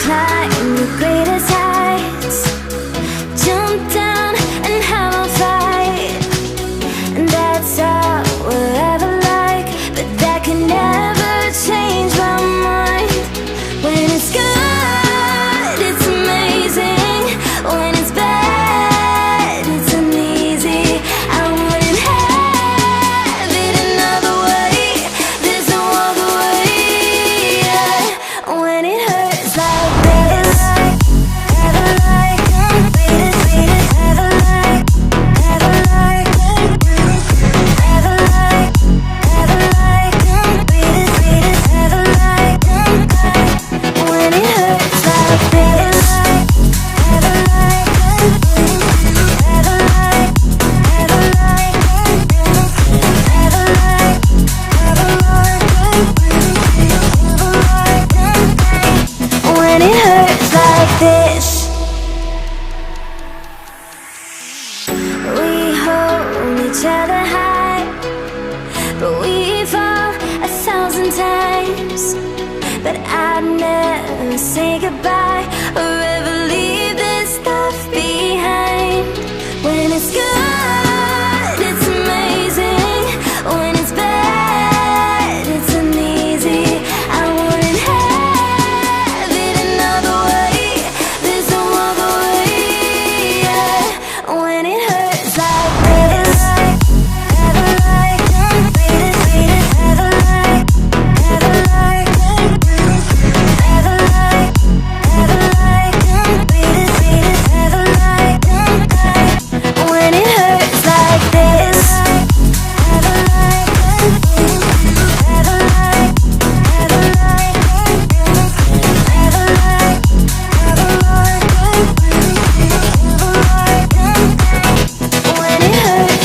climb the greatest heights, jump down and have a fight, and that's all we'll ever like. But that can never change my mind. When it's good, it's amazing. When it's bad, it's uneasy. I wouldn't have it another way. There's no other way. Yeah. When it hurts like this, ever like, greatest, ever like, ever like, ever like, ever like, greatest, ever like. When it hurts like this, ever like, ever like, ever like, ever like, ever like. When it hurts like this, we hold each other high, but we fall 1,000 times. But I'd never say goodbye or ever leave this stuff behind. When it's good, it's amazing. When it's bad, it's uneasy. I wouldn't have it another way. There's no other way. Yeah. When it hurts like this, ever like, greatest, ever like, ever like, ever like, ever like, greatest, ever like. When it hurts like this, ever like, ever like, ever like, ever like, ever like, ever like. When it hurts